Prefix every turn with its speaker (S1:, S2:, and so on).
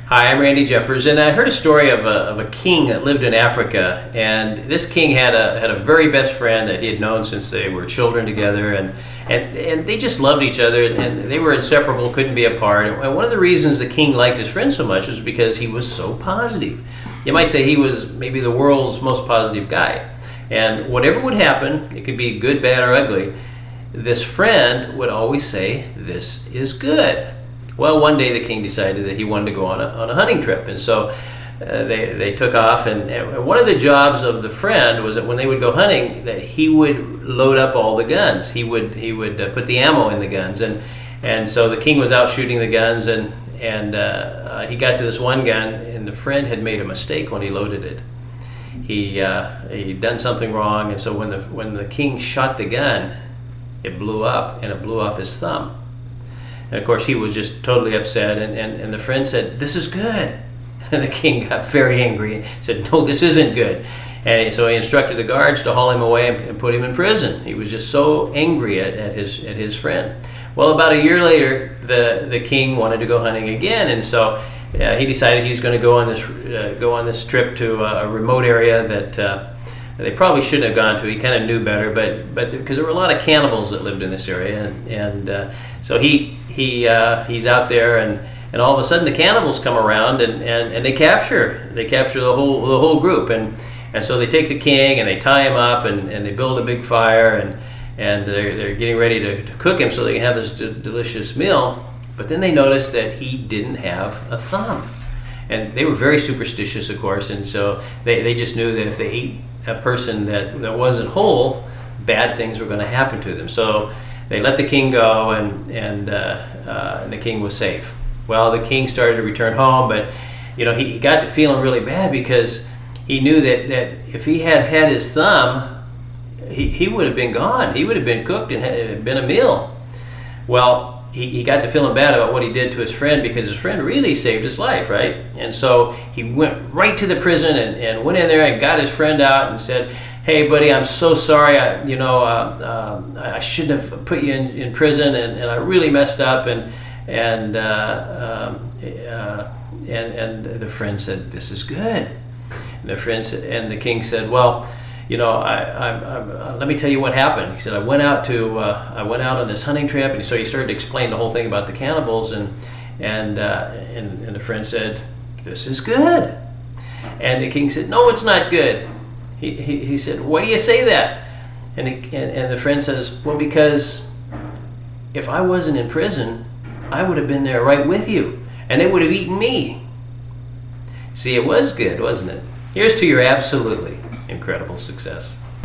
S1: Hi, I'm Randy Jeffers, and I heard a story of a king that lived in Africa, and this king had a very best friend that he had known since they were children together, and they just loved each other, and they were inseparable, couldn't be apart. And one of the reasons the king liked his friend so much was because he was so positive. You might say he was maybe the world's most positive guy, and whatever would happen, it could be good, bad, or ugly, this friend would always say, "This is good." Well, one day the king decided that he wanted to go on a hunting trip, and so they took off. And one of the jobs of the friend was that when they would go hunting, that he would load up all the guns. He would put the ammo in the guns, and so the king was out shooting the guns, and he got to this one gun, and the friend had made a mistake when he loaded it. He'd done something wrong, and so when the king shot the gun, it blew up, and it blew off his thumb. And of course, he was just totally upset, and the friend said, "This is good." And the king got very angry and said, "No, this isn't good." And so he instructed the guards to haul him away and put him in prison. He was just so angry at his friend. Well, about a year later, the king wanted to go hunting again, and so he decided he's going to go on this trip to a remote area that they probably shouldn't have gone to. He kind of knew better, but because there were a lot of cannibals that lived in this area, and so he's out there, and all of a sudden the cannibals come around and they capture the whole group, and so they take the king and they tie him up and they build a big fire, and they're getting ready to cook him so they can have this delicious meal. But then they notice that he didn't have a thumb. And they were very superstitious, of course, and so they just knew that if they ate a person that wasn't whole, bad things were going to happen to them. So they let the king go, and the king was safe. Well, the king started to return home, but he got to feeling really bad because he knew that if he had had his thumb, he would have been gone. He would have been cooked and had been a meal. Well, he got to feeling bad about what he did to his friend because his friend really saved his life, right? And so he went right to the prison and went in there and got his friend out and said, "Hey, buddy, I'm so sorry. I shouldn't have put you in prison, and I really messed up." And the friend said, "This is good." And the king said, "Well, let me tell you what happened." He said, I went out on this hunting trip," and so he started to explain the whole thing about the cannibals, and the friend said, "This is good." And the king said, "No, it's not good." He said, "Why do you say that?" And the friend says, "Well, because if I wasn't in prison, I would have been there right with you, and they would have eaten me." See, it was good, wasn't it? Here's to your absolutely incredible success.